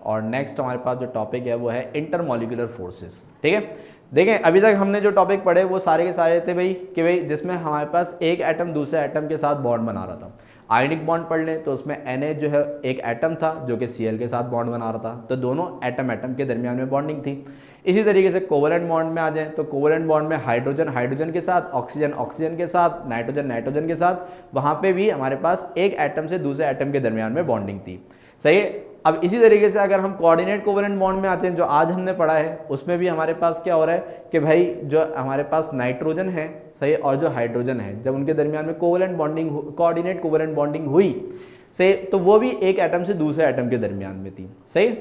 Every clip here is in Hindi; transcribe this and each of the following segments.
और नेक्स्ट हमारे पास जो टॉपिक है वो है इंटरमॉलिक्यूलर फोर्सेस। ठीक है, देखें अभी तक हमने जो टॉपिक पढ़े वो सारे के सारे थे भाई कि भाई जिसमें हमारे पास एक एटम दूसरे एटम के साथ बॉन्ड बना रहा था। आयनिक बॉन्ड पढ़ लें तो उसमें Na जो है एक एटम था जो कि Cl के साथ बॉन्ड बना रहा था, तो दोनों एटम एटम के दरमियान में बॉन्डिंग थी। इसी तरीके से कोवलेंट बॉन्ड में आ जाएं तो कोवलेंट बॉन्ड में हाइड्रोजन हाइड्रोजन के साथ, ऑक्सीजन ऑक्सीजन के साथ, नाइट्रोजन नाइट्रोजन के साथ, वहां पे भी हमारे पास एक एटम से दूसरे एटम के दरमियान में बॉन्डिंग थी। सही है। अब इसी तरीके से अगर हम कोऑर्डिनेट कोवलेंट बॉन्ड में आते हैं जो आज हमने पढ़ा है, उसमें भी हमारे पास क्या हो रहा है कि भाई जो हमारे पास नाइट्रोजन है, सही, और जो हाइड्रोजन है, जब उनके दरमियान में covalent bonding coordinate covalent bonding हुई, सही, तो वो भी एक एटम से दूसरे एटम के दरमियान में थी। सही।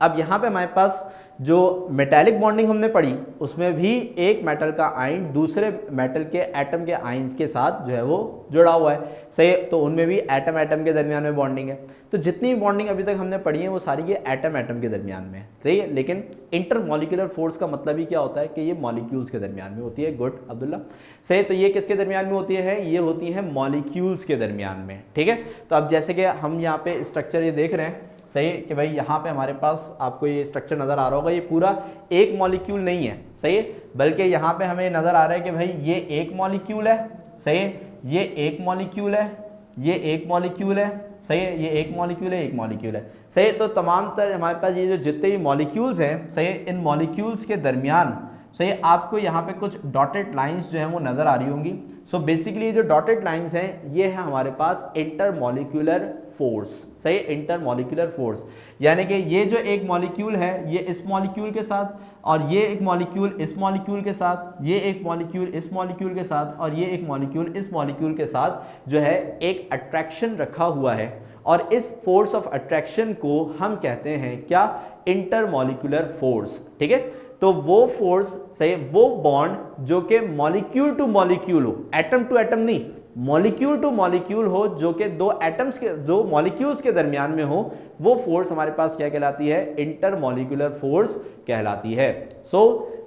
अब यहाँ पे हमारे पास जो मेटालिक बॉन्डिंग हमने पढ़ी उसमें भी एक मेटल का आयन दूसरे मेटल के एटम के आयंस के साथ जो है वो जुड़ा हुआ है। सही, तो उनमें भी एटम एटम के दरमियान में बॉन्डिंग है। तो जितनी बॉन्डिंग अभी तक हमने पढ़ी है वो सारी ये एटम एटम के दरमियान में है। सही है, लेकिन इंटरमॉलिक्यूलर फोर्स का मतलब ही क्या होता है कि ये मॉलिक्यूल्स के दरमियान में होती है। गुड अब्दुल्ला, सही। तो ये किसके दरमियान में होती है? ये होती है मॉलिक्यूल्स के दरमियान में। ठीक है, तो अब जैसे कि हम यहाँ पे स्ट्रक्चर ये देख रहे हैं, सही, कि भाई यहाँ पे हमारे पास आपको ये स्ट्रक्चर नजर आ रहा होगा, ये पूरा एक मॉलिक्यूल नहीं है, सही है, बल्कि यहाँ पे हमें नजर आ रहा है कि भाई ये एक मॉलिक्यूल है, सही है, ये एक मॉलिक्यूल है, ये एक मॉलिक्यूल है, सही है, ये एक मॉलिक्यूल है, एक मॉलिक्यूल है, सही है। तो तमाम तरह हमारे पास ये जो जितने भी मॉलिक्यूल्स हैं, सही है, इन मॉलिक्यूल्स के दरमियान, सही, आपको यहाँ पे कुछ डॉटेड लाइंस जो है वो नजर आ रही होंगी। सो बेसिकली जो डॉटेड लाइंस हैं ये है हमारे पास इंटरमॉलिक्यूलर फोर्स। सही, इंटरमॉलिक्यूलर फोर्स, यानी कि ये जो एक मॉलिक्यूल है ये इस मॉलिक्यूल के साथ, और ये एक मॉलिक्यूल इस मॉलिक्यूल के साथ, ये एक मॉलिक्यूल इस मॉलिक्यूल के साथ, और ये एक मॉलिक्यूल इस मॉलिक्यूल के साथ जो है एक अट्रैक्शन रखा हुआ है, और इस फोर्स ऑफ अट्रैक्शन को हम कहते हैं क्या? Intermolecular force. ठीक है, तो वो फोर्स, सही, वो बॉन्ड जो कि मॉलिक्यूल टू मॉलिक्यूल हो, एटम टू एटम नहीं, मॉलिक्यूल टू मॉलिक्यूल हो, जो कि दो एटम्स के दो मॉलिक्यूल्स के दरमियान में हो, वो फोर्स हमारे पास क्या कहलाती है? इंटरमॉलिक्यूलर फोर्स कहलाती है। So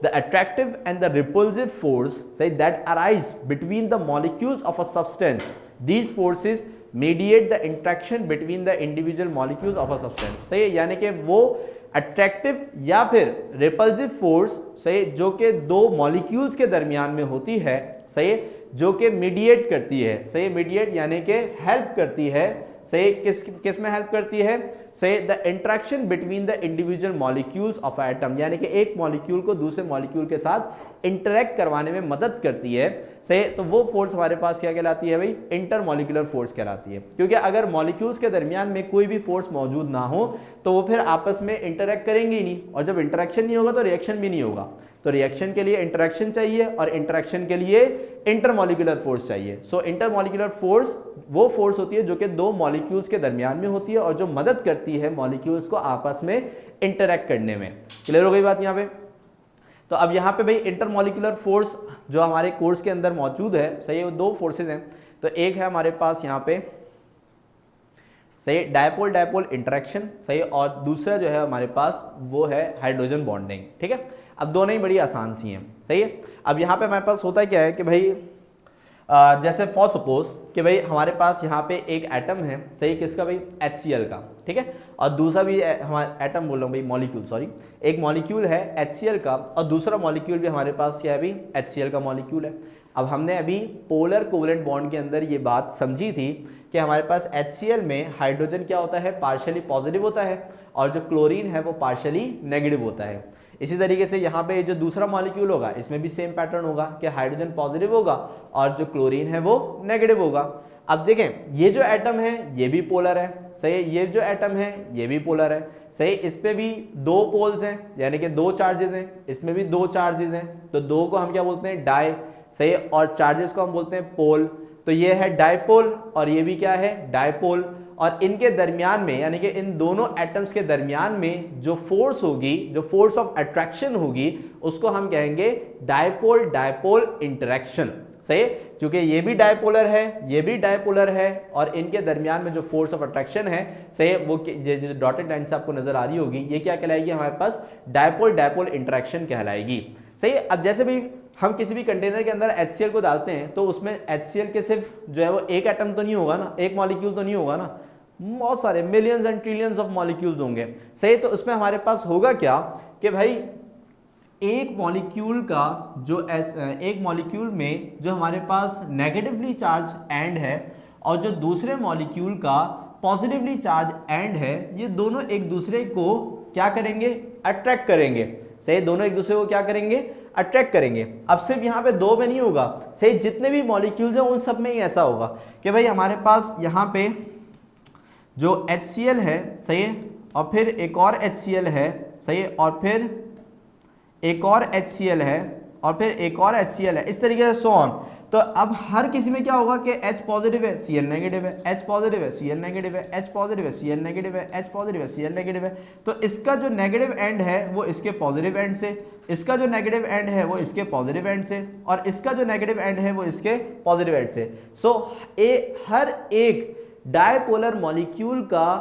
the attractive and the repulsive force, सही, that arise between the molecules of a substance, these forces mediate the interaction between the individual molecules of a substance. सही है, यानी कि वो अट्रैक्टिव या फिर रिपल्सिव फोर्स, सही, जो कि दो मॉलिक्यूल्स के दरमियान में होती है, सही, जो कि मीडिएट करती है, सही, मीडिएट यानी कि हेल्प करती है, सही, किस में हेल्प करती है? सही, the interaction between the individual molecules of atom, यानी कि एक मॉलिक्यूल को दूसरे मॉलिक्यूल के साथ इंटरेक्ट करवाने में मदद करती है। सही, तो वो फोर्स हमारे पास क्या कहलाती है भाई? इंटरमॉलिक्यूलर फोर्स कहलाती है। क्योंकि अगर मॉलिक्यूल्स के दरमियान में कोई भी फोर्स मौजूद ना हो तो वो फिर आपस में इंटरेक्ट करेंगे ही नहीं, और जब इंटरेक्शन नहीं होगा तो रिएक्शन भी नहीं होगा। तो रिएक्शन के लिए इंटरेक्शन चाहिए और इंटरेक्शन के लिए इंटरमॉलिक्यूलर फोर्स चाहिए। सो इंटरमॉलिक्यूलर फोर्स वो फोर्स होती है जो कि दो मॉलिक्यूल्स के दरमियान में होती है और जो मदद करती है मॉलिक्यूल्स को आपस में इंटरेक्ट करने में। क्लियर हो गई बात यहाँ पे? तो अब यहाँ पे भाई इंटरमॉलिक्यूलर फोर्स जो हमारे कोर्स के अंदर मौजूद है, सही, वो दो फोर्सेज हैं। तो एक है हमारे पास यहाँ पे, सही, डायपोल डायपोल इंटरेक्शन, सही, और दूसरा जो है हमारे पास वो है हाइड्रोजन बॉन्डिंग। ठीक है, अब दोनों ही बड़ी आसान सी हैं। सही है, अब यहाँ पे हमारे पास होता क्या है कि भाई जैसे फॉर सपोज कि भाई हमारे पास यहाँ पे एक एटम है, सही, किसका भाई? HCl का। ठीक है, और दूसरा भी हमारा एटम बोल रहा हूँ भाई, मॉलिक्यूल, सॉरी, एक मॉलिक्यूल है HCl का और दूसरा मॉलिक्यूल भी हमारे पास क्या है भाई? HCl का मॉलिक्यूल है। अब हमने अभी पोलर कोवलेंट बॉन्ड के अंदर ये बात समझी थी कि हमारे पास HCl में हाइड्रोजन क्या होता है? पार्शियली पॉजिटिव होता है, और जो क्लोरीन है वो पार्शियली नेगेटिव होता है। इसी तरीके से यहाँ पे जो दूसरा मॉलिक्यूल होगा इसमें भी सेम पैटर्न होगा कि हाइड्रोजन पॉजिटिव होगा और जो क्लोरीन है वो नेगेटिव होगा। अब देखें ये जो एटम है ये भी पोलर है, सही, ये जो एटम है ये भी पोलर है, सही, इस पे भी दो पोल्स हैं यानी कि दो चार्जेस हैं, इसमें भी दो चार्जेस हैं, तो दो को हम क्या बोलते हैं? डाई, सही, और चार्जेस को हम बोलते हैं पोल। तो ये है डायपोल और ये भी क्या है? डायपोल। और इनके दरमियान में यानी कि इन दोनों एटम्स के दरमियान में जो फोर्स होगी, जो फोर्स ऑफ अट्रैक्शन होगी, उसको हम कहेंगे डायपोल डायपोल इंटरेक्शन। सही, क्योंकि ये भी डायपोलर है, ये भी डायपोलर है, और इनके दरमियान में जो फोर्स ऑफ अट्रैक्शन है, सही, वो जो डॉटेड लाइन से आपको नजर आ रही होगी, ये क्या कहलाएगी? हमारे पास डायपोल डायपोल इंटरेक्शन कहलाएगी। सही, अब जैसे भी हम किसी भी कंटेनर के अंदर HCl को डालते हैं तो उसमें HCl के सिर्फ जो है वो एक एटम तो नहीं होगा ना, एक मॉलिक्यूल तो नहीं होगा ना, बहुत सारे millions and trillions of molecules होंगे, सही। तो उसमें हमारे पास होगा क्या कि भाई एक मॉलिक्यूल का जो एक मॉलिक्यूल में जो हमारे पास नेगेटिवली चार्ज एंड है और जो दूसरे मॉलिक्यूल का पॉजिटिवली चार्ज एंड है, ये दोनों एक दूसरे को क्या करेंगे, अट्रैक्ट करेंगे, सही। दोनों एक दूसरे को क्या करेंगे, अट्रैक्ट करेंगे। अब सिर्फ यहाँ पे दो में नहीं होगा, सही, जितने भी मॉलिक्यूल्स हैं उन सब में ही ऐसा होगा कि भाई हमारे पास यहाँ पे जो HCl है, सही है, और फिर एक और HCl है, सही है, और फिर एक और HCl है, और फिर एक और HCl है, इस तरीके से सो ऑन। तो अब हर किसी में क्या होगा कि H पॉजिटिव है, Cl नेगेटिव है, H पॉजिटिव है, Cl नेगेटिव है, H पॉजिटिव है, Cl नेगेटिव है, H पॉजिटिव है, Cl नेगेटिव है। तो इसका जो नेगेटिव एंड है वो इसके पॉजिटिव एंड से, इसका जो नेगेटिव एंड है वो इसके पॉजिटिव एंड से, और इसका जो नेगेटिव एंड है वो इसके पॉजिटिव एंड से। सो हर एक डायपोलर मॉलिक्यूल का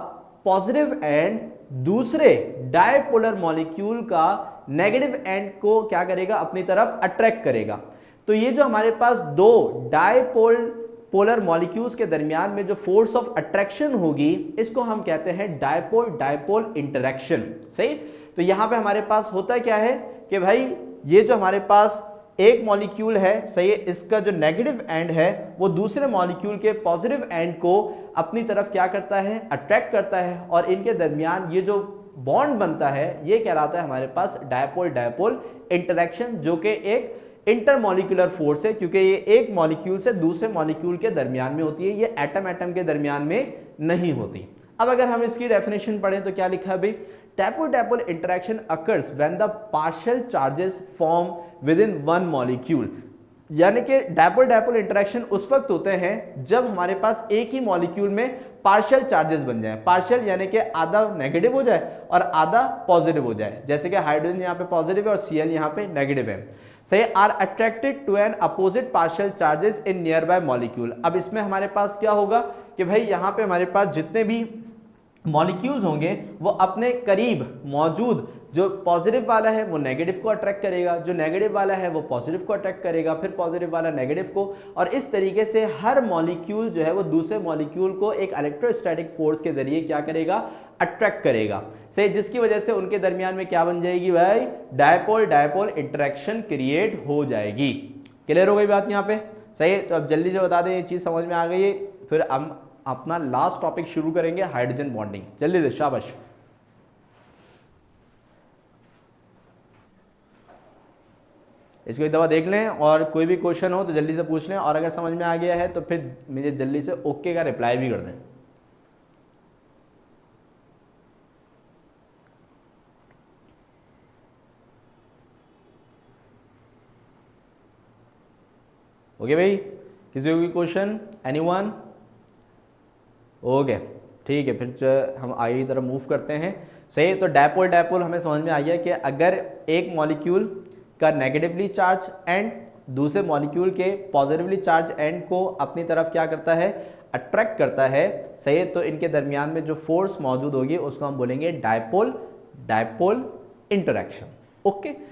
पॉजिटिव एंड दूसरे डायपोलर मॉलिक्यूल का नेगेटिव एंड को क्या करेगा, अपनी तरफ अट्रैक्ट करेगा। तो ये जो हमारे पास दो डायपोलर मॉलिक्यूल्स के दरमियान में जो फोर्स ऑफ अट्रैक्शन होगी, इसको हम कहते हैं डायपोल डायपोल इंटरेक्शन, सही। तो यहां पे हमारे पास होता क्या है कि भाई ये जो हमारे पास एक मॉलिक्यूल है, सही है, इसका जो नेगेटिव एंड है वो दूसरे मॉलिक्यूल के पॉजिटिव एंड को अपनी तरफ क्या करता है, अट्रैक्ट करता है, और इनके दरमियान ये जो बॉन्ड बनता है ये कहलाता है हमारे पास डायपोल डायपोल इंटरेक्शन, जो कि एक इंटरमॉलिक्यूलर फोर्स है, क्योंकि ये एक मॉलिक्यूल से दूसरे मॉलिक्यूल के दरमियान में होती है, ये एटम एटम के दरमियान में नहीं होती। अब अगर हम इसकी डेफिनेशन पढ़ें तो क्या लिखा है भाई, dipole-dipole interaction occurs when the partial charges form with in one molecule. यानी कि डायपोल-डायपोल इंटरेक्शन उस वक्त होते हैं जब हमारे पास एक ही मॉलिक्यूल में पार्शियल चार्जेस बन जाए। पार्शियल यानी कि आधा नेगेटिव हो जाए और आधा पॉजिटिव हो जाए, जैसे कि हाइड्रोजन यहाँ पे पॉजिटिव है और Cl यहाँ पे नेगेटिव है, सही। Are attracted to an opposite partial charges in nearby molecule. अब इसमें हमारे पास क्या होगा कि भाई यहाँ पे हमारे पास जितने भी मॉलिक्यूल्स होंगे वो अपने करीब मौजूद जो पॉजिटिव वाला है वो नेगेटिव को अट्रैक्ट करेगा, जो नेगेटिव वाला है वो पॉजिटिव को अट्रैक्ट करेगा, फिर पॉजिटिव वाला नेगेटिव को, और इस तरीके से हर मॉलिक्यूल जो है वो दूसरे मॉलिक्यूल को एक इलेक्ट्रोस्टैटिक फोर्स के जरिए क्या करेगा, अट्रैक्ट करेगा, सही। जिसकी वजह से उनके दरमियान में क्या बन जाएगी भाई, डायपोल डायपोल इंटरेक्शन क्रिएट हो जाएगी। क्लियर हो गई बात यहाँ पे, सही। तो अब जल्दी से बता दें, ये चीज समझ में आ गई है, फिर हम अपना लास्ट टॉपिक शुरू करेंगे, हाइड्रोजन बॉन्डिंग। जल्दी से, शाबाश। इसको एक दफा देख लें और कोई भी क्वेश्चन हो तो जल्दी से पूछ लें, और अगर समझ में आ गया है तो फिर मुझे जल्दी से ओके का रिप्लाई भी कर दें। ओके भाई, किसी को भी क्वेश्चन, एनीवन? ओके, ठीक है, फिर हम आगे की तरफ मूव करते हैं, सही। तो डायपोल डायपोल हमें समझ में आ गया कि अगर एक मॉलिक्यूल का नेगेटिवली चार्ज एंड दूसरे मॉलिक्यूल के पॉजिटिवली चार्ज एंड को अपनी तरफ क्या करता है, अट्रैक्ट करता है, सही। तो इनके दरमियान में जो फोर्स मौजूद होगी उसको हम बोलेंगे डायपोल डायपोल इंटरेक्शन। ओके।